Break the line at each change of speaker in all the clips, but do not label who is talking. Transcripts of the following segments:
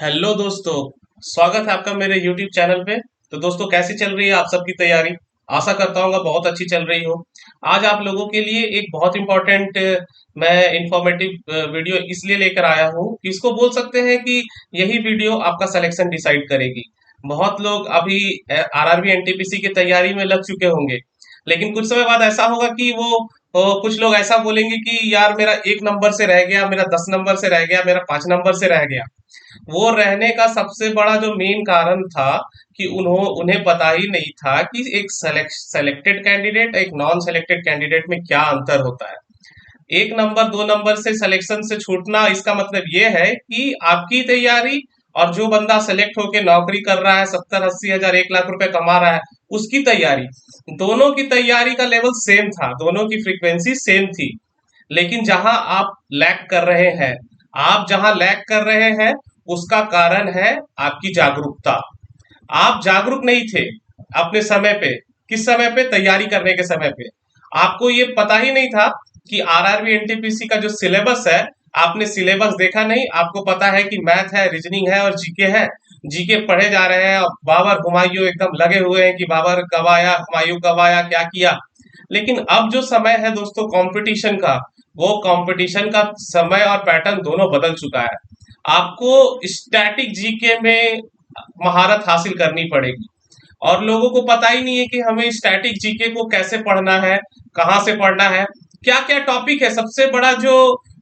Hello दोस्तों। स्वागत है आपका मेरे YouTube चैनल पे। तो दोस्तों, कैसी चल रही है आप सबकी तैयारी? आशा करता हूँ बहुत अच्छी चल रही हो। आज आप लोगों के लिए एक बहुत इंपॉर्टेंट मैं इंफॉर्मेटिव वीडियो इसलिए लेकर आया हूँ कि इसको बोल सकते हैं कि यही वीडियो आपका सिलेक्शन डिसाइड करेगी। बहुत लोग अभी आरआरबी एनटीपीसी की तैयारी में लग चुके होंगे, लेकिन कुछ समय बाद ऐसा होगा कि वो कुछ लोग ऐसा बोलेंगे कि यार मेरा 1 नंबर से रह गया, मेरा 10 नंबर से रह गया, मेरा 5 नंबर से रह गया। वो रहने का सबसे बड़ा जो मेन कारण था कि उन्हें पता ही नहीं था कि एक सेलेक्टेड कैंडिडेट एक नॉन सेलेक्टेड कैंडिडेट में क्या अंतर होता है। 1 नंबर 2 नंबर से सिलेक्शन से छूटना, इसका मतलब ये है कि आपकी तैयारी और जो बंदा सेलेक्ट होके नौकरी कर रहा है, 70-80 हजार 1 लाख रुपए कमा रहा है, उसकी तैयारी, दोनों की तैयारी का लेवल सेम था, दोनों की फ्रीक्वेंसी सेम थी। लेकिन आप जहां लैग कर रहे हैं, उसका कारण है आपकी जागरूकता। आप जागरूक नहीं थे अपने समय पे। किस समय पे? तैयारी करने के समय पे। आपको ये पता ही नहीं था कि आरआरबी एनटीपीसी का जो सिलेबस है, आपने सिलेबस देखा नहीं। आपको पता है कि मैथ है, रीजनिंग है और जीके है। जीके पढ़े जा रहे हैं और बाबर हुमायूं एकदम लगे हुए हैं कि बाबर कब आया, हुमायूं कब आया, क्या किया। लेकिन अब जो समय है दोस्तों कंपटीशन का, वो कंपटीशन का समय और पैटर्न दोनों बदल चुका है। आपको स्टैटिक जीके में महारत हासिल करनी पड़ेगी, और लोगों को पता ही नहीं है कि हमें स्टैटिक जीके को कैसे पढ़ना है, कहाँ से पढ़ना है, क्या क्या टॉपिक है। सबसे बड़ा जो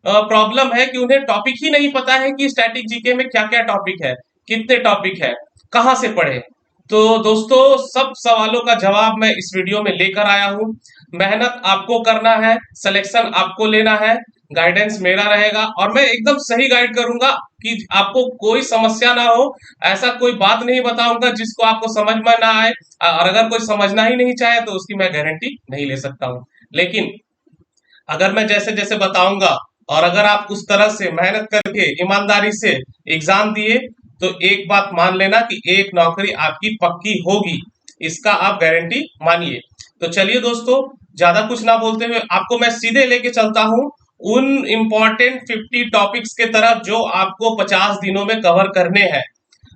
प्रॉब्लम है कि उन्हें टॉपिक ही नहीं पता है कि स्टैटिक जीके में क्या क्या टॉपिक है, कितने टॉपिक है, कहाँ से पढ़े। तो दोस्तों, सब सवालों का जवाब मैं इस वीडियो में लेकर आया हूँ। मेहनत आपको करना है, सिलेक्शन आपको लेना है, गाइडेंस मेरा रहेगा और मैं एकदम सही गाइड करूंगा कि आपको कोई समस्या ना हो। ऐसा कोई बात नहीं बताऊंगा जिसको आपको समझ में ना आए, और अगर कोई समझना ही नहीं चाहे तो उसकी मैं गारंटी नहीं ले सकता हूँ। लेकिन अगर मैं जैसे जैसे बताऊंगा और अगर आप उस तरह से मेहनत करके ईमानदारी से एग्जाम दिए, तो एक बात मान लेना कि एक नौकरी आपकी पक्की होगी। इसका आप गारंटी मानिए। तो चलिए दोस्तों, ज्यादा कुछ ना बोलते हुए आपको मैं सीधे लेके चलता हूँ उन इम्पोर्टेंट 50 टॉपिक्स के तरफ जो आपको 50 दिनों में कवर करने हैं।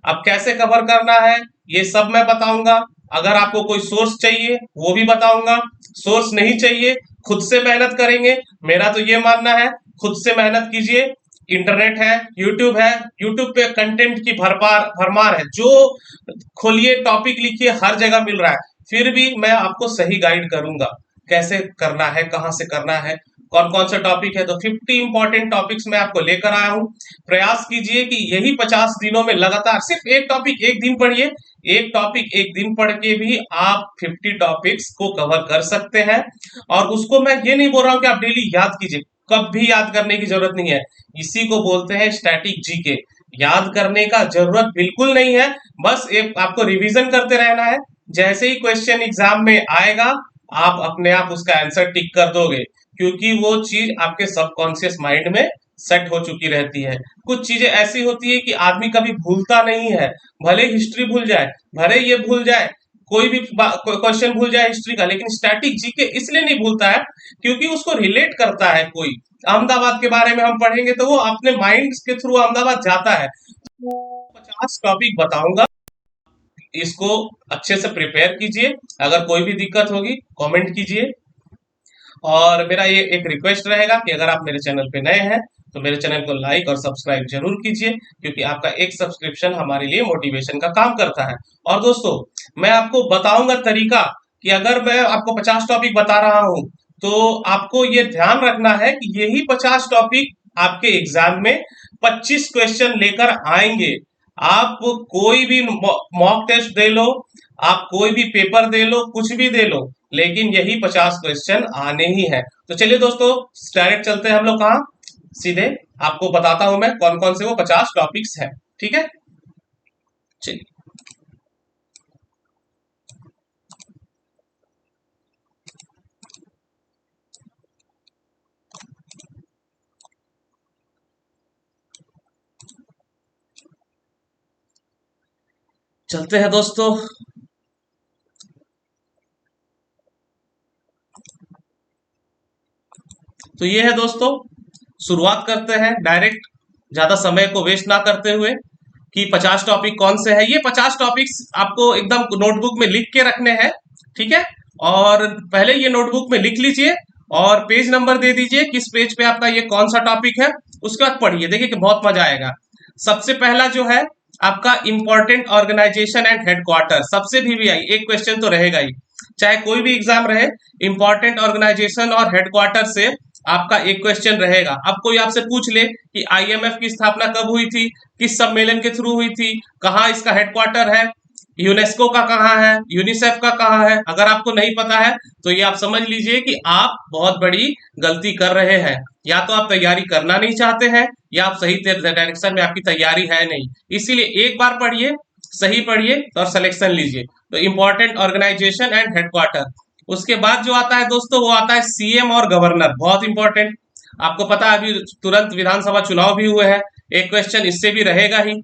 अब कैसे कवर करना है, ये सब मैं बताऊंगा। अगर आपको कोई सोर्स चाहिए वो भी बताऊंगा। सोर्स नहीं चाहिए, खुद से मेहनत करेंगे। मेरा तो ये मानना है, खुद से मेहनत कीजिए। इंटरनेट है, यूट्यूब है, यूट्यूब पे कंटेंट की भरपार भरमार है। जो खोलिए, टॉपिक लिखिए, हर जगह मिल रहा है। फिर भी मैं आपको सही गाइड करूंगा कैसे करना है, कहाँ से करना है, कौन कौन सा टॉपिक है। तो 50 इंपॉर्टेंट टॉपिक्स मैं आपको लेकर आया हूँ। प्रयास कीजिए कि यही 50 दिनों में लगातार सिर्फ एक टॉपिक एक दिन पढ़िए। एक टॉपिक एक दिन पढ़ के भी आप 50 टॉपिक्स को कवर कर सकते हैं। और उसको मैं ये नहीं बोल रहा हूँ कि आप डेली याद कीजिए, कब भी याद करने की जरूरत नहीं है। इसी को बोलते हैं स्टैटिक जीके। याद करने का जरूरत बिल्कुल नहीं है। बस एक आपको रिवीजन करते रहना है। जैसे ही क्वेश्चन एग्जाम में आएगा, आप अपने आप उसका आंसर टिक कर दोगे, क्योंकि वो चीज आपके सबकॉन्शियस माइंड में सेट हो चुकी रहती है। कुछ चीजें ऐसी होती है कि आदमी कभी भूलता नहीं है। भले हिस्ट्री भूल जाए, भले ये भूल जाए, कोई भी क्वेश्चन भूल जाए हिस्ट्री का, लेकिन स्टैटिक जीके इसलिए नहीं भूलता है क्योंकि उसको रिलेट करता है कोई। अहमदाबाद के बारे में हम पढ़ेंगे तो वो अपने माइंड के थ्रू अहमदाबाद जाता है। 50 टॉपिक बताऊंगा, इसको अच्छे से प्रिपेयर कीजिए। अगर कोई भी दिक्कत होगी कमेंट कीजिए। और मेरा ये एक रिक्वेस्ट रहेगा कि अगर आप मेरे चैनल पे नए हैं तो मेरे चैनल को लाइक और सब्सक्राइब जरूर कीजिए, क्योंकि आपका एक सब्सक्रिप्शन हमारे लिए मोटिवेशन का काम करता है। और दोस्तों, मैं आपको बताऊंगा तरीका कि अगर मैं आपको 50 टॉपिक बता रहा हूं, तो आपको ये ध्यान रखना है कि यही 50 टॉपिक आपके एग्जाम में 25 क्वेश्चन लेकर आएंगे। आप कोई भी मॉक टेस्ट दे लो, आप कोई भी पेपर दे लो, कुछ भी दे लो, लेकिन यही 50 क्वेश्चन आने ही है। तो चलिए दोस्तों, डायरेक्ट चलते हैं हम लोग कहाँ, सीधे आपको बताता हूं मैं कौन कौन से वो 50 टॉपिक्स हैं। ठीक है, चलिए चलते हैं दोस्तों। तो ये है दोस्तों, शुरुआत करते हैं डायरेक्ट, ज्यादा समय को वेस्ट ना करते हुए। कि 50 टॉपिक कौन से है। ये 50 टॉपिक्स आपको एकदम नोटबुक में लिख के रखने हैं, ठीक है। और पहले ये नोटबुक में लिख लीजिए और पेज नंबर दे दीजिए किस पेज पे आपका ये कौन सा टॉपिक है, उसके बाद पढ़िए, देखिए कि बहुत मजा आएगा। सबसे पहला जो है आपका इंपॉर्टेंट ऑर्गेनाइजेशन एंड हेडक्वार्टर, सबसे भी आई एक क्वेश्चन तो रहेगा ही, चाहे कोई भी एग्जाम रहे, इंपॉर्टेंट ऑर्गेनाइजेशन और हेडक्वार्टर से आपका एक क्वेश्चन रहेगा। अब कोई आपसे पूछ ले कि आईएमएफ की स्थापना कब हुई थी, किस सम्मेलन के थ्रू हुई थी, कहाँ इसका हेडक्वार्टर है, यूनेस्को का कहाँ है, यूनिसेफ का कहाँ है, अगर आपको नहीं पता है तो ये आप समझ लीजिए कि आप बहुत बड़ी गलती कर रहे हैं। या तो आप तैयारी करना नहीं चाहते हैं या आप सही डायरेक्शन में आपकी तैयारी है नहीं। इसीलिए एक बार पढ़िए, सही पढ़िए और सिलेक्शन लीजिए। तो इंपॉर्टेंट ऑर्गेनाइजेशन एंड हेडक्वार्टर, उसके बाद जो आता है दोस्तों वो आता है सीएम और गवर्नर, बहुत इंपॉर्टेंट। आपको पता है अभी तुरंत विधानसभा चुनाव भी हुए हैं, एक क्वेश्चन इससे भी रहेगा ही।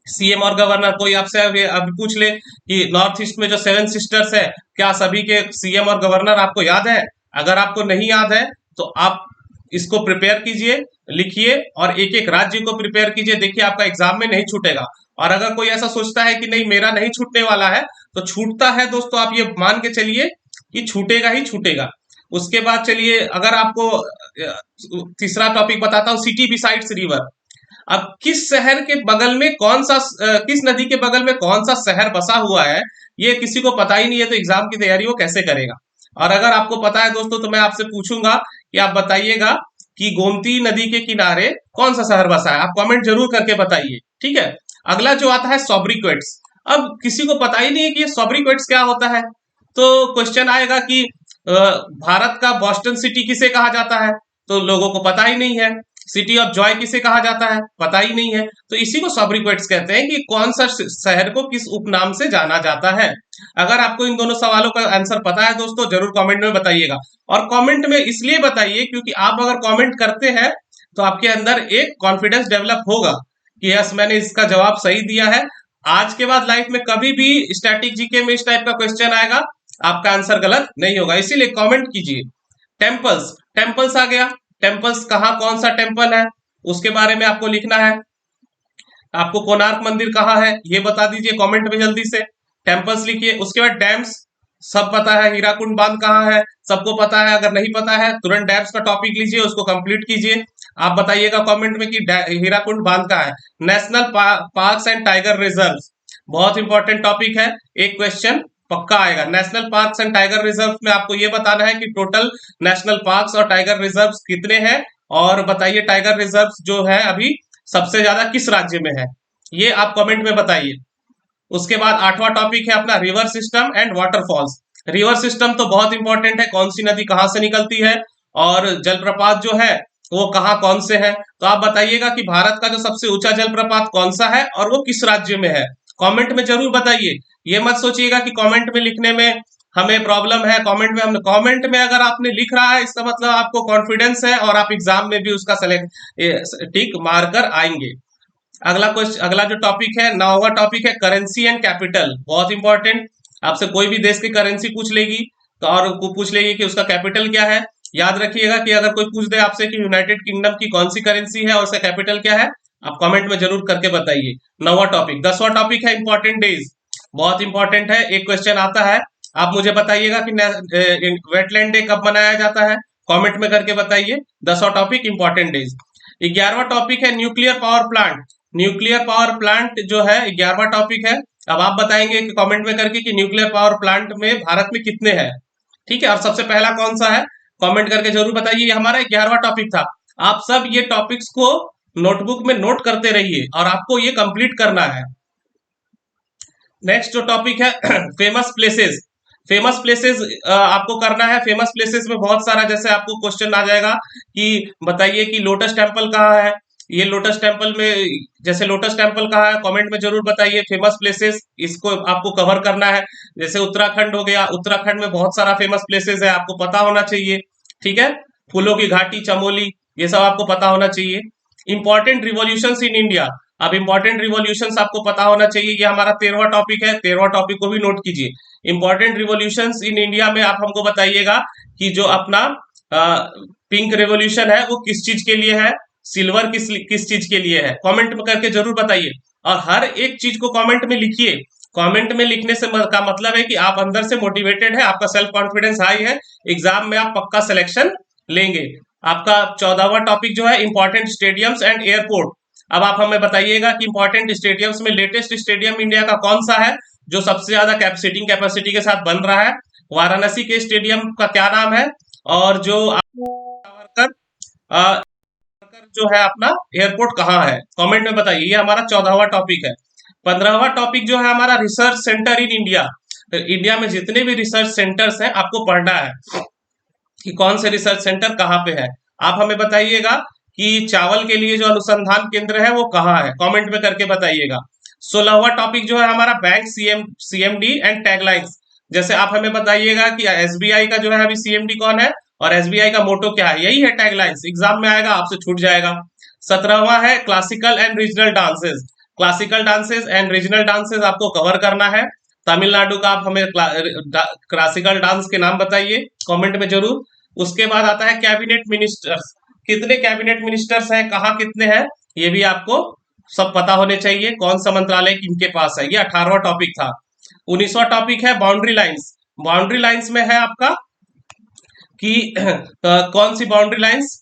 सीएम और गवर्नर, कोई आपसे अभी पूछ ले कि नॉर्थ ईस्ट में जो 7 सिस्टर्स है, क्या सभी के सीएम और गवर्नर आपको याद है? अगर आपको नहीं याद है तो आप इसको प्रिपेयर कीजिए, लिखिए और एक एक राज्य को प्रिपेयर कीजिए, देखिए आपका एग्जाम में नहीं छूटेगा। और अगर कोई ऐसा सोचता है कि नहीं मेरा नहीं छूटने वाला है, तो छूटता है दोस्तों, आप ये मान के चलिए कि छूटेगा ही छूटेगा। उसके बाद चलिए, अगर आपको तीसरा टॉपिक बताता हूँ, सिटी बिसाइड्स रिवर। अब किस शहर के बगल में कौन सा किस नदी के बगल में कौन सा शहर बसा हुआ है, ये किसी को पता ही नहीं है, तो एग्जाम की तैयारी वो कैसे करेगा। और अगर आपको पता है दोस्तों तो मैं आपसे पूछूंगा कि आप बताइएगा कि गोमती नदी के किनारे कौन सा शहर बसा है, आप कमेंट जरूर करके बताइए, ठीक है। अगला जो आता है सॉब्रिक्वेट्स। अब किसी को पता ही नहीं है कि ये सॉब्रिक्वेट्स क्या होता है, तो क्वेश्चन आएगा कि भारत का बॉस्टन सिटी किसे कहा जाता है, तो लोगों को पता ही नहीं है। सिटी ऑफ जॉय किसे कहा जाता है, पता ही नहीं है। तो इसी को सॉब्रिक्वेट्स कहते हैं कि कौन सा शहर को किस उपनाम से जाना जाता है। अगर आपको इन दोनों सवालों का आंसर पता है दोस्तों, जरूर कमेंट में बताइएगा। और कमेंट में इसलिए बताइए क्योंकि आप अगर कमेंट करते हैं तो आपके अंदर एक कॉन्फिडेंस डेवलप होगा कि यस मैंने इसका जवाब सही दिया है। आज के बाद लाइफ में कभी भी स्टैटिक जीके में इस टाइप का क्वेश्चन आएगा, आपका आंसर गलत नहीं होगा, इसीलिए कमेंट कीजिए। टेम्पल्स, टेम्पल्स आ गया, टेम्पल्स कहाँ कौन सा टेम्पल है उसके बारे में आपको लिखना है। आपको कोणार्क मंदिर कहाँ है ये बता दीजिए कमेंट में जल्दी से, टेम्पल्स लिखिए। उसके बाद डैम्स, सब पता है, हीराकुंड बांध कहाँ है सबको पता है, अगर नहीं पता है तुरंत डैम्स का टॉपिक लीजिए, उसको कंप्लीट कीजिए। आप बताइएगा कमेंट में कि हीराकुंड बांध कहाँ है। National parks and tiger reserve, बहुत इंपॉर्टेंट टॉपिक है, एक क्वेश्चन पक्का आएगा। National parks and tiger reserve में आपको ये बताना है कि टोटल नेशनल पार्क्स और टाइगर रिजर्व कितने हैं, और बताइए टाइगर रिजर्व जो है अभी सबसे ज्यादा किस राज्य में है, ये आप कमेंट में बताइए। उसके बाद 8वां टॉपिक है अपना river system and waterfalls. River system तो बहुत इंपॉर्टेंट है, कौन सी नदी कहाँ से निकलती है, और जलप्रपात जो है वो कहाँ कौन से है। तो आप बताइएगा कि भारत का जो सबसे ऊंचा जलप्रपात कौन सा है और वो किस राज्य में है, कमेंट में जरूर बताइए। ये मत सोचिएगा कि कमेंट में लिखने में हमें प्रॉब्लम है, कमेंट में अगर आपने लिख रहा है इसका मतलब आपको कॉन्फिडेंस है और आप एग्जाम में भी उसका सेलेक्ट टिक मार कर आएंगे। अगला क्वेश्चन, अगला जो टॉपिक है 9वां टॉपिक है करेंसी एंड कैपिटल, बहुत इंपॉर्टेंट। आपसे कोई भी देश की करेंसी पूछ लेगी तो और पूछ लेगी कि उसका कैपिटल क्या है। याद रखिएगा कि अगर कोई पूछ दे आपसे कि यूनाइटेड किंगडम की कौन सी करेंसी है और उसका कैपिटल क्या है, आप कमेंट में जरूर करके बताइए। 9वां टॉपिक। 10वां टॉपिक है इंपॉर्टेंट डेज, बहुत इंपॉर्टेंट है, एक क्वेश्चन आता है, आप मुझे बताइएगा कि वेटलैंड डे कब मनाया जाता है, कमेंट में करके बताइए। 10वां टॉपिक इंपॉर्टेंट डेज। 11वां टॉपिक है nuclear power plant. Nuclear power plant जो है 11वां टॉपिक है। अब आप बताएंगे कि कमेंट में करके कि न्यूक्लियर पावर प्लांट में भारत में कितने हैं, ठीक है, और सबसे पहला कौन सा है, कमेंट करके जरूर बताइए। ये हमारा 11वां टॉपिक था। आप सब ये टॉपिक्स को नोटबुक में नोट करते रहिए और आपको ये कंप्लीट करना है। नेक्स्ट जो टॉपिक है फेमस प्लेसेस। फेमस प्लेसेस आपको करना है। फेमस प्लेसेस में बहुत सारा, जैसे आपको क्वेश्चन आ जाएगा कि बताइए कि लोटस टेम्पल कहाँ है, ये लोटस टेम्पल में, जैसे लोटस टेम्पल कहाँ है कमेंट में जरूर बताइए। फेमस प्लेसेस इसको आपको कवर करना है। जैसे उत्तराखंड हो गया, उत्तराखंड में बहुत सारा फेमस प्लेसेस है, आपको पता होना चाहिए, ठीक है। फूलों की घाटी, चमोली, ये सब आपको पता होना चाहिए। इंपॉर्टेंट रिवॉल्यूशंस इन इंडिया, अब इंपॉर्टेंट रिवॉल्यूशंस आपको पता होना चाहिए। ये हमारा 13वां टॉपिक है, 13वां टॉपिक को भी नोट कीजिए। इंपॉर्टेंट रिवॉल्यूशंस इन इंडिया में आप हमको बताइएगा कि जो अपना पिंक रेवोल्यूशन है वो किस चीज के लिए है, सिल्वर किस चीज के लिए है, कमेंट में करके जरूर बताइए। और हर एक चीज को कमेंट में लिखिए। कमेंट में लिखने से का मतलब है कि आप अंदर से मोटिवेटेड है, आपका सेल्फ कॉन्फिडेंस हाई है, एग्जाम में आप पक्का सिलेक्शन लेंगे। आपका 14वां टॉपिक जो है इंपॉर्टेंट स्टेडियम्स एंड एयरपोर्ट। अब आप हमें बताइएगा कि इंपॉर्टेंट स्टेडियम्स में लेटेस्ट स्टेडियम इंडिया का कौन सा है जो सबसे ज्यादा सीटिंग कैपेसिटी के साथ बन रहा है। वाराणसी के स्टेडियम का क्या नाम है, और जो सावरकर जो है अपना एयरपोर्ट कहाँ है, कमेंट में बताइए। ये हमारा 14वां टॉपिक है। 15वां टॉपिक जो है हमारा रिसर्च सेंटर इन इंडिया। तो इंडिया में जितने भी रिसर्च सेंटर्स हैं आपको पढ़ना है कि कौन से रिसर्च सेंटर कहाँ पे है। आप हमें बताइएगा कि चावल के लिए जो अनुसंधान केंद्र है वो कहाँ है, कमेंट में करके बताइएगा। 16वां टॉपिक जो है हमारा बैंक सीएमडी एंड टैगलाइंस। जैसे आप हमें बताइएगा कि एसबीआई का जो है अभी सीएमडी कौन है और एसबीआई का मोटो क्या है, यही है टैगलाइंस। एग्जाम में आएगा, आपसे छूट जाएगा। 17वां है classical and regional dances. Classical dances and regional dances आपको कवर करना है। तमिलनाडु का आप हमें क्लासिकल डांस के नाम बताइए कमेंट में जरूर। उसके बाद आता है कैबिनेट मिनिस्टर्स। कितने कैबिनेट मिनिस्टर्स हैं, कहाँ कितने हैं, ये भी आपको सब पता होने चाहिए, कौन सा मंत्रालय किनके पास है। ये 18वां टॉपिक था। 19वां टॉपिक है बाउंड्री लाइंस। बाउंड्री लाइंस में है आपका कि कौन सी बाउंड्री लाइंस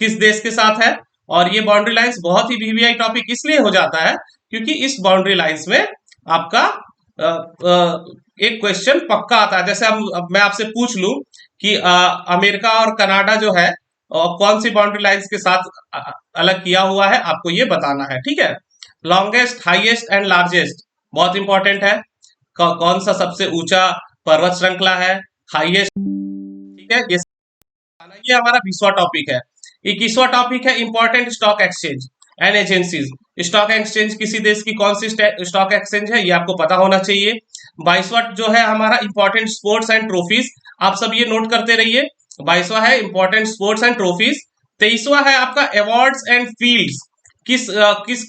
किस देश के साथ है। और ये बाउंड्री लाइंस बहुत ही वीवीआई टॉपिक इसलिए हो जाता है क्योंकि इस बाउंड्री लाइंस में आपका एक क्वेश्चन पक्का आता है। जैसे अब मैं आपसे पूछ लूं कि अमेरिका और कनाडा जो है कौन सी बाउंड्री लाइंस के साथ अलग किया हुआ है, आपको ये बताना है, ठीक है। लॉन्गेस्ट, हाईएस्ट एंड लार्जेस्ट बहुत इंपॉर्टेंट है। कौन सा सबसे ऊंचा पर्वत श्रृंखला है, हाईएस्ट, ठीक है। ये हमारा 20वां टॉपिक है। 21वां टॉपिक है important stock exchange and agencies. Stock exchange किसी देश की कौन सी स्टॉक एक्सचेंज है, ये आपको पता होना चाहिए। 22वां जो है हमारा इंपॉर्टेंट स्पोर्ट्स एंड ट्रॉफीज, आप सब ये नोट करते रहिए। 22वां है इंपॉर्टेंट स्पोर्ट्स एंड ट्रॉफीज। 23वां है आपका अवार्ड्स एंड फील्ड्स।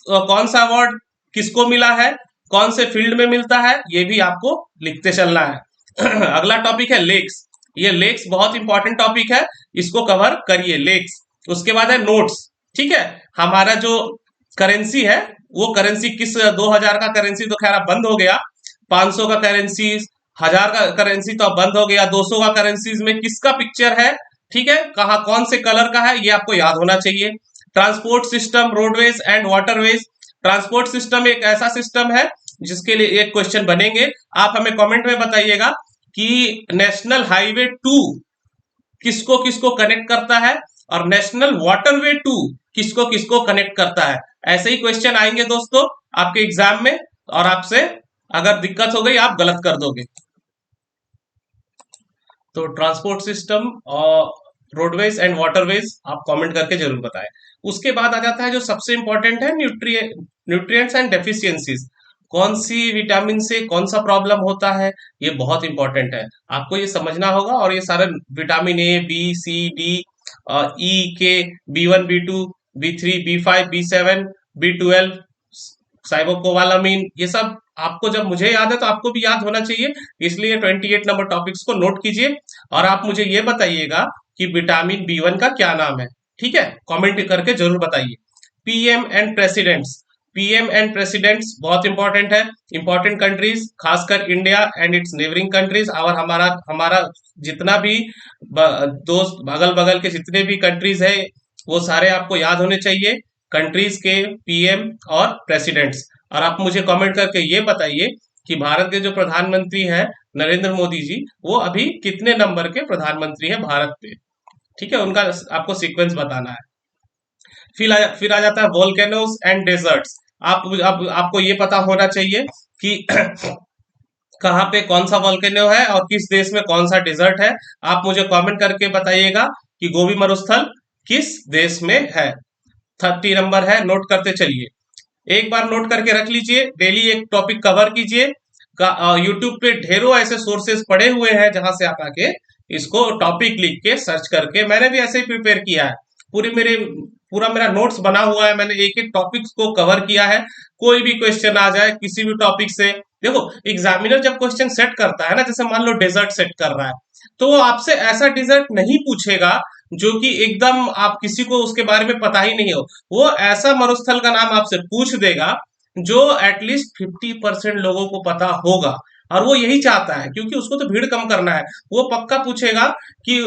कौन सा अवार्ड किसको मिला है, कौन से फील्ड में मिलता है, ये भी आपको लिखते चलना है। अगला टॉपिक है लेक्स। ये लेक्स बहुत इंपॉर्टेंट टॉपिक है, इसको कवर करिए, लेक्स। उसके बाद है नोट्स, ठीक है। हमारा जो करेंसी है वो करेंसी किस 2000 का करेंसी तो खैर अब बंद हो गया, 500 का करेंसी, 1000 का करेंसी तो अब बंद हो गया, 200 का करेंसीज में किसका पिक्चर है, ठीक है, कहा कौन से कलर का है, ये आपको याद होना चाहिए। Transport system, roadways and waterways. Transport system एक ऐसा सिस्टम है जिसके लिए एक क्वेश्चन बनेंगे, आप हमें कमेंट में बताइएगा कि नेशनल हाईवे 2 किसको किसको कनेक्ट करता है और नेशनल वाटरवे 2 किसको किसको कनेक्ट करता है। ऐसे ही क्वेश्चन आएंगे दोस्तों आपके एग्जाम में, और आपसे अगर दिक्कत हो गई आप गलत कर दोगे। तो ट्रांसपोर्ट सिस्टम और रोडवेज एंड वाटरवेज आप कमेंट करके जरूर बताएं। उसके बाद आ जाता है जो सबसे इंपॉर्टेंट है न्यूट्रिएंट्स एंड डेफिशिएंसीज। कौन सी विटामिन से कौन सा प्रॉब्लम होता है, ये बहुत इंपॉर्टेंट है, आपको ये समझना होगा। और ये सारे vitamin A, B, C, D, E, K, B1, B2, B3, B5, B7, B12, साइबोकोवालामीन, ये सब आपको जब मुझे याद है तो आपको भी याद होना चाहिए, इसलिए 28 नंबर टॉपिक्स को नोट कीजिए। और आप मुझे ये बताइएगा कि विटामिन B1 का क्या नाम है, ठीक है, कमेंट करके जरूर बताइए। PM and presidents. PM and presidents बहुत इंपॉर्टेंट है। इंपॉर्टेंट कंट्रीज, खासकर India and its neighbouring countries, और हमारा हमारा जितना भी दोस्त अगल बगल के जितने भी कंट्रीज है वो सारे आपको याद होने चाहिए, कंट्रीज के पीएम और प्रेसिडेंट्स। और आप मुझे कमेंट करके ये बताइए कि भारत के जो प्रधानमंत्री हैं नरेंद्र मोदी जी, वो अभी कितने नंबर के प्रधानमंत्री हैं भारत पे, ठीक है, उनका आपको सीक्वेंस बताना है। फिर आ जाता है वोल्केनोस एंड डेजर्ट्स। आपको ये पता होना चाहिए कि कहाँ पे कौन सा वोल्केनो है और किस देश में कौन सा डेजर्ट है। आप मुझे कमेंट करके बताइएगा कि गोबी मरुस्थल किस देश में है। 30 नंबर है, नोट करते चलिए, एक बार नोट करके रख लीजिए, डेली एक टॉपिक कवर कीजिए। यूट्यूब पे ढेरों ऐसे सोर्सेज पड़े हुए हैं जहां से आप आके इसको टॉपिक लिख के सर्च करके, मैंने भी ऐसे ही प्रिपेयर किया है, पूरा मेरा नोट्स बना हुआ है, मैंने एक एक टॉपिक्स को कवर किया है। कोई भी क्वेश्चन आ जाए किसी भी टॉपिक से, देखो एग्जामिनर जब क्वेश्चन सेट करता है ना, जैसे मान लो डेजर्ट सेट कर रहा है, तो वो आपसे ऐसा डेजर्ट नहीं पूछेगा जो कि एकदम आप किसी को उसके बारे में पता ही नहीं हो, वो ऐसा मरुस्थल का नाम आपसे पूछ देगा जो एटलीस्ट 50% लोगों को पता होगा। और वो यही चाहता है, क्योंकि उसको तो भीड़ कम करना है। वो पक्का पूछेगा कि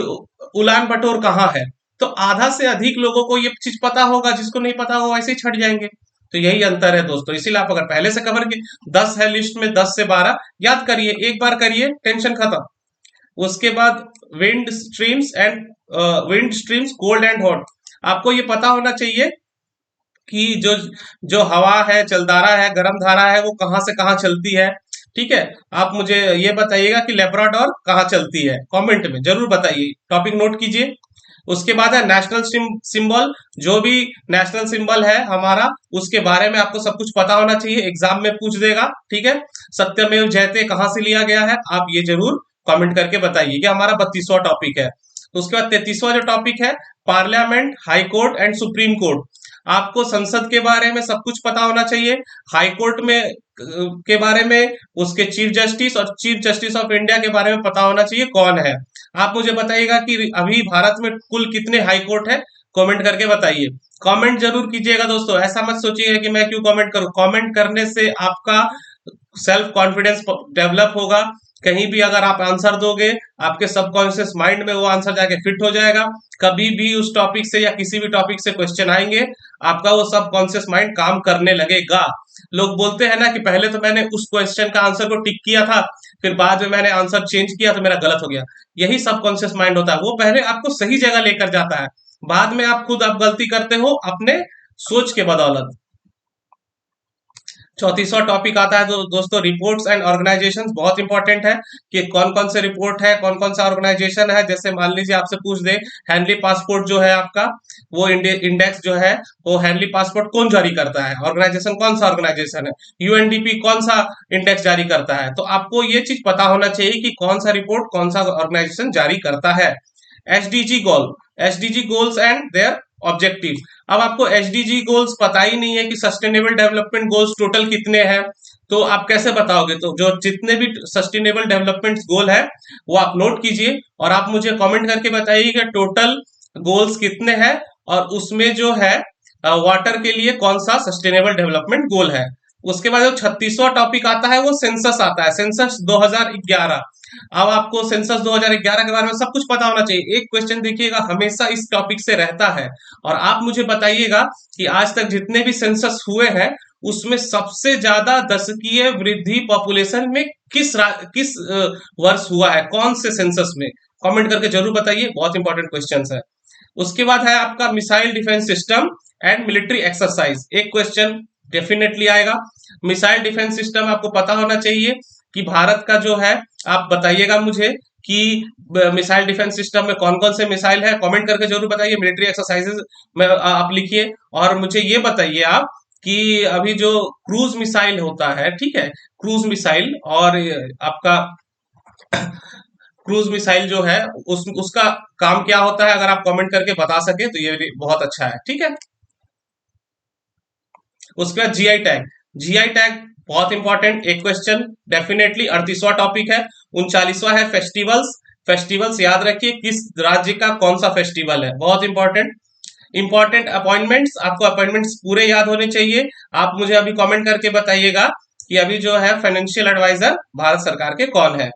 उलान बटोर कहाँ है। तो आधा से अधिक लोगों को ये चीज पता होगा, जिसको नहीं पता होगा ऐसे ही छट जाएंगे। तो यही अंतर है दोस्तों। इसीलिए आप अगर पहले से कवर की 10 है लिस्ट में, 10 से 12 याद करिए, एक बार करिए, टेंशन खत्म। उसके बाद wind streams and wind streams cold and hot. आपको ये पता होना चाहिए कि जो जो हवा है, जलधारा है, गर्म धारा है, वो कहाँ से कहाँ चलती है। ठीक है। आप मुझे ये बताइएगा कि लेब्राडोर कहाँ चलती है, कमेंट में जरूर बताइए, टॉपिक नोट कीजिए। उसके बाद है नेशनल सिंबल। जो भी नेशनल सिंबल है हमारा, उसके बारे में आपको सब कुछ पता होना चाहिए, एग्जाम में पूछ देगा। ठीक है। सत्यमेव जयते कहाँ से लिया गया है, आप ये जरूर कमेंट करके बताइए। ये हमारा 32वां टॉपिक है। तो उसके बाद 33वां जो टॉपिक है, parliament, high court and supreme court. आपको संसद के बारे में सब कुछ पता होना चाहिए। हाई कोर्ट में के बारे में, उसके चीफ जस्टिस और चीफ जस्टिस ऑफ इंडिया के बारे में पता होना चाहिए कौन है। आप मुझे बताइएगा कि अभी भारत में कुल कितने हाई कोर्ट है, कमेंट करके बताइए। कमेंट जरूर कीजिएगा दोस्तों, ऐसा मत सोचिएगा कि मैं क्यों कमेंट करूं। कमेंट करने से आपका सेल्फ कॉन्फिडेंस डेवलप होगा। कहीं भी अगर आप आंसर दोगे, आपके सबकॉन्शियस माइंड में वो आंसर जाके फिट हो जाएगा। कभी भी उस टॉपिक से या किसी भी टॉपिक से क्वेश्चन आएंगे, आपका वो सबकॉन्शियस माइंड काम करने लगेगा। लोग बोलते हैं ना कि पहले तो मैंने उस क्वेश्चन का आंसर को टिक किया था, फिर बाद में मैंने आंसर चेंज किया तो मेरा गलत हो गया। यही सबकॉन्शियस माइंड होता है, वो पहले आपको सही जगह लेकर जाता है, बाद में आप गलती करते हो अपने सोच के बदौलत। 34वां टॉपिक आता है तो दोस्तों, रिपोर्ट्स एंड ऑर्गेनाइजेशंस। बहुत इंपॉर्टेंट है कि कौन कौन से रिपोर्ट है, कौन कौन सा ऑर्गेनाइजेशन है। जैसे मान लीजिए आपसे पूछ दे, हैंडली पासपोर्ट जो है आपका, वो इंडेक्स जो है, वो हैंडली पासपोर्ट कौन जारी करता है, ऑर्गेनाइजेशन कौन सा ऑर्गेनाइजेशन है, यूएनडीपी कौन सा इंडेक्स जारी करता है। तो आपको ये चीज पता होना चाहिए कि कौन सा रिपोर्ट कौन सा ऑर्गेनाइजेशन जारी करता है। SDG goal, SDG goals and there objective. अब आपको एसडीजी गोल्स पता ही नहीं है कि सस्टेनेबल डेवलपमेंट गोल्स टोटल कितने हैं, तो आप कैसे बताओगे। तो जो जितने भी सस्टेनेबल डेवलपमेंट गोल है, वो आप नोट कीजिए और आप मुझे कमेंट करके बताइए कि टोटल गोल्स कितने हैं, और उसमें जो है वाटर के लिए कौन सा सस्टेनेबल डेवलपमेंट गोल है। उसके बाद जो 36वां टॉपिक आता है, वो सेंसस आता है, सेंसस 2011। अब आपको सेंसस 2011 के बारे में सब कुछ पता होना चाहिए। एक क्वेश्चन देखिएगा हमेशा इस टॉपिक से रहता है, और आप मुझे बताइएगा कि आज तक जितने भी सेंसस हुए हैं, उसमें सबसे ज्यादा दशकीय वृद्धि पॉपुलेशन में किस वर्ष हुआ है, कौन से सेंसस में। कमेंट करके जरूर बताइए, बहुत इंपॉर्टेंट क्वेश्चन है। उसके बाद है आपका missile defence system and military exercise. एक क्वेश्चन डेफिनेटली आएगा। मिसाइल डिफेंस सिस्टम आपको पता होना चाहिए कि भारत का जो है, आप बताइएगा मुझे कि मिसाइल डिफेंस सिस्टम में कौन कौन से मिसाइल है, कमेंट करके जरूर बताइए। मिलिट्री एक्सरसाइजेज में आप लिखिए, और मुझे ये बताइए आप कि अभी जो क्रूज मिसाइल होता है, ठीक है, क्रूज मिसाइल और आपका क्रूज मिसाइल जो है, उसका काम क्या होता है, अगर आप कमेंट करके बता सके तो ये भी बहुत अच्छा है। ठीक है। उसके बाद जीआई टैग, जीआई टैग बहुत इंपॉर्टेंट एक क्वेश्चन डेफिनेटली। 38वां टॉपिक है। 39वां है फेस्टिवल्स। फेस्टिवल्स याद रखिए, किस राज्य का कौन सा फेस्टिवल है, बहुत इंपॉर्टेंट। इंपॉर्टेंट अपॉइंटमेंट्स, आपको अपॉइंटमेंट्स पूरे याद होने चाहिए। आप मुझे अभी कमेंट करके बताइएगा कि अभी जो है फाइनेंशियल एडवाइजर भारत सरकार के कौन है।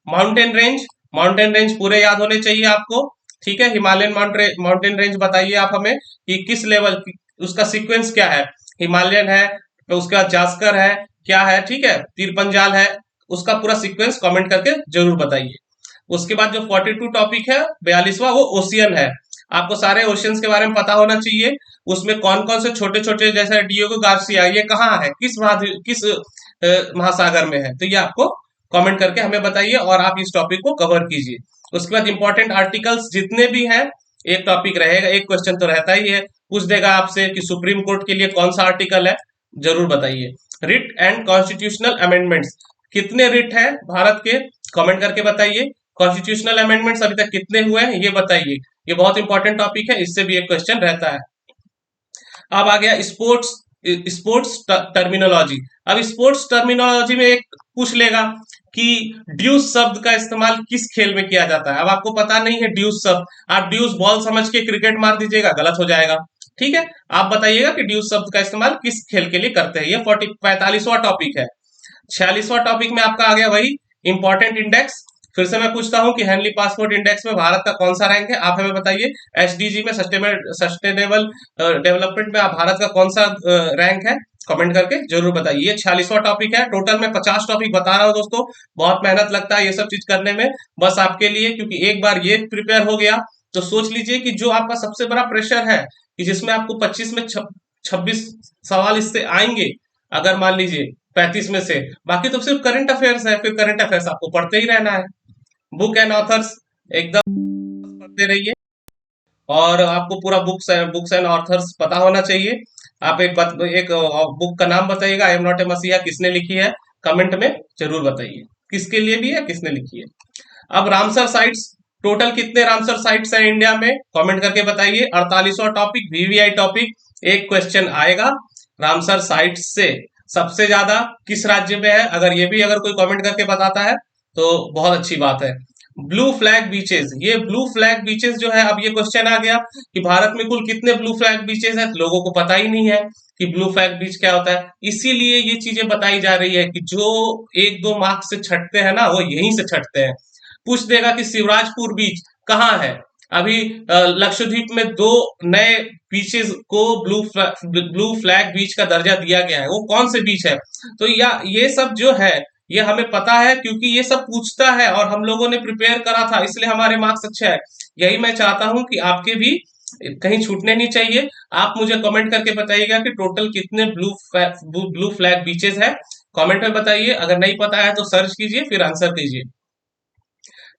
माउंटेन रेंज, माउंटेन रेंज पूरे याद होने चाहिए आपको। ठीक है। हिमालयन माउंटेन रेंज बताइए आप हमें कि किस लेवल, उसका सीक्वेंस क्या है। हिमालयन है, तो उसके बाद जास्कर है, क्या है, ठीक है, तीरपंजाल है, उसका पूरा सीक्वेंस कमेंट करके जरूर बताइए। उसके बाद जो 42 टॉपिक है, 42वां, वो ओशियन है। आपको सारे ओशियंस के बारे में पता होना चाहिए। उसमें कौन कौन से छोटे छोटे, जैसे डियोगो गार्सिया, ये कहाँ है, किस महासागर में है, तो ये आपको कमेंट करके हमें बताइए और आप इस टॉपिक को कवर कीजिए। उसके बाद इंपॉर्टेंट आर्टिकल्स जितने भी हैं, एक टॉपिक रहेगा, एक क्वेश्चन तो रहता ही है, पूछ देगा आपसे कि सुप्रीम कोर्ट के लिए कौन सा आर्टिकल है, जरूर बताइए। रिट एंड कॉन्स्टिट्यूशनल अमेंडमेंट्स, कितने रिट है भारत के, कमेंट करके बताइए। कॉन्स्टिट्यूशनल अमेंडमेंट्स अभी तक कितने हुए हैं, ये बताइए। ये बहुत इंपॉर्टेंट टॉपिक है, इससे भी एक क्वेश्चन रहता है। अब आ गया स्पोर्ट्स, स्पोर्ट्स टर्मिनोलॉजी। अब स्पोर्ट्स टर्मिनोलॉजी में एक पूछ लेगा कि ड्यूस शब्द का इस्तेमाल किस खेल में किया जाता है। अब आपको पता नहीं है ड्यूस शब्द, आप ड्यूस बॉल समझ के क्रिकेट मार दीजिएगा, गलत हो जाएगा। ठीक है, आप बताइएगा कि ड्यूज शब्द का इस्तेमाल किस खेल के लिए करते हैं। ये 45वां टॉपिक है। 46वां टॉपिक में आपका आ गया वही इंपॉर्टेंट इंडेक्स। फिर से मैं पूछता हूं कि हेनली पासपोर्ट इंडेक्स में भारत का कौन सा रैंक है, आप हमें बताइए। एसडीजी में सस्टेनेबल डेवलपमेंट में भारत का कौन सा रैंक है, कमेंट करके जरूर बताइए। ये 46वां टॉपिक है। टोटल मैं 50 टॉपिक बता रहा हूं दोस्तों। बहुत मेहनत लगता है ये सब चीज करने में, बस आपके लिए, क्योंकि एक बार ये प्रिपेयर हो गया तो सोच लीजिए कि जो आपका सबसे बड़ा प्रेशर है कि जिसमें आपको 25 में 26 सवाल इससे आएंगे, अगर मान लीजिए 35 में से, बाकी तो सिर्फ करंट अफेयर्स है, फिर करंट अफेयर्स आपको पढ़ते ही रहना है। बुक एंड ऑथर्स एकदम पढ़ते रहिए, और आपको पूरा बुक्स एंड ऑथर्स पता होना चाहिए। आप एक बुक का नाम बताइएगा, आई एम नॉट ए मसीहा किसने लिखी है, कमेंट में जरूर बताइए किसके लिए भी है, किसने लिखी है। अब रामसर साइट्स, टोटल कितने रामसर साइट्स हैं इंडिया में, कमेंट करके बताइए। 48वां टॉपिक वीवीआई टॉपिक, एक क्वेश्चन आएगा रामसर साइट्स से सबसे ज्यादा किस राज्य में है, अगर ये भी अगर कोई कमेंट करके बताता है तो बहुत अच्छी बात है। ब्लू फ्लैग बीचेस, ये ब्लू फ्लैग बीचेस जो है, अब ये क्वेश्चन आ गया कि भारत में कुल कितने ब्लू फ्लैग बीचेस हैं, लोगों को पता ही नहीं है कि ब्लू फ्लैग बीच क्या होता है। इसीलिए ये चीजें बताई जा रही है कि जो 1-2 मार्क्स से छटते हैं ना, वो यहीं से छटते हैं। पूछ देगा कि शिवराजपुर बीच कहाँ है। अभी लक्षद्वीप में 2 नए बीचेस को ब्लू फ्लैग बीच का दर्जा दिया गया है, वो कौन से बीच है। तो या ये सब जो है ये हमें पता है, क्योंकि ये सब पूछता है और हम लोगों ने प्रिपेयर करा था, इसलिए हमारे मार्क्स अच्छे है। यही मैं चाहता हूं कि आपके भी कहीं छूटने नहीं चाहिए। आप मुझे कमेंट करके बताइएगा कि टोटल कितने ब्लू फ्लैग बीचेस है, कमेंट में बताइए। अगर नहीं पता है तो सर्च कीजिए, फिर आंसर दीजिए।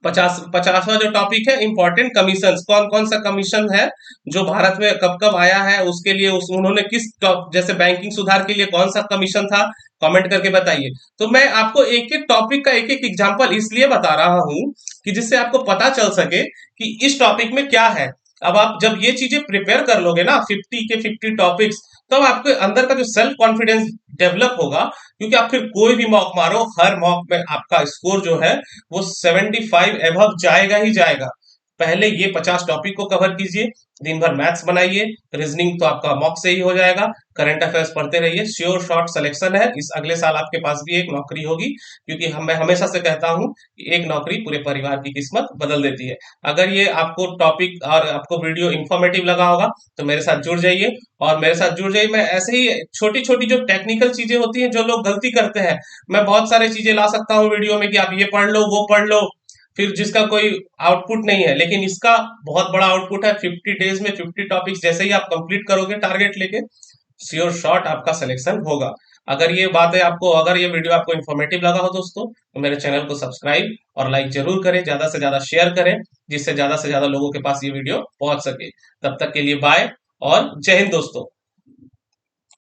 50वां जो टॉपिक है इंपॉर्टेंट कमीशन, कौन कौन सा कमीशन है जो भारत में कब कब आया है, उसके लिए उन्होंने किस जैसे बैंकिंग सुधार के लिए कौन सा कमीशन था, कमेंट करके बताइए। तो मैं आपको एक एक टॉपिक का एक एक एग्जांपल इसलिए बता रहा हूं कि जिससे आपको पता चल सके कि इस टॉपिक में क्या है। अब आप जब ये चीजें प्रिपेयर कर लोगे ना, 50 टॉपिक्स, तब आपके अंदर का जो सेल्फ कॉन्फिडेंस डेवलप होगा, क्योंकि आप फिर कोई भी मॉक मारो, हर मॉक में आपका स्कोर जो है वो 75 एबव जाएगा ही जाएगा। पहले ये 50 टॉपिक को कवर कीजिए, दिन भर मैथ्स बनाइए, रीजनिंग तो आपका मॉक से ही हो जाएगा, करंट अफेयर्स पढ़ते रहिए। श्योर शॉर्ट सिलेक्शन है, इस अगले साल आपके पास भी एक नौकरी होगी, क्योंकि मैं हमेशा से कहता हूं कि एक नौकरी पूरे परिवार की किस्मत बदल देती है। अगर ये आपको टॉपिक और आपको वीडियो इंफॉर्मेटिव लगा होगा तो मेरे साथ जुड़ जाइए, और मेरे साथ जुड़ जाइए। मैं ऐसे ही छोटी छोटी जो टेक्निकल चीजें होती हैं जो लोग गलती करते हैं, मैं बहुत सारी चीजें ला सकता हूँ वीडियो में कि आप ये पढ़ लो वो पढ़ लो, फिर जिसका कोई आउटपुट नहीं है, लेकिन इसका बहुत बड़ा आउटपुट है। 50 डेज में 50 टॉपिक्स जैसे ही आप कंप्लीट करोगे टारगेट लेके, श्योर शॉट आपका सिलेक्शन होगा। अगर ये बात है आपको, अगर ये वीडियो आपको इन्फॉर्मेटिव लगा हो दोस्तों, तो मेरे चैनल को सब्सक्राइब और लाइक जरूर करें, ज्यादा से ज्यादा शेयर करें, जिससे ज्यादा से ज्यादा लोगों के पास ये वीडियो पहुंच सके। तब तक के लिए बाय और जय हिंद दोस्तों।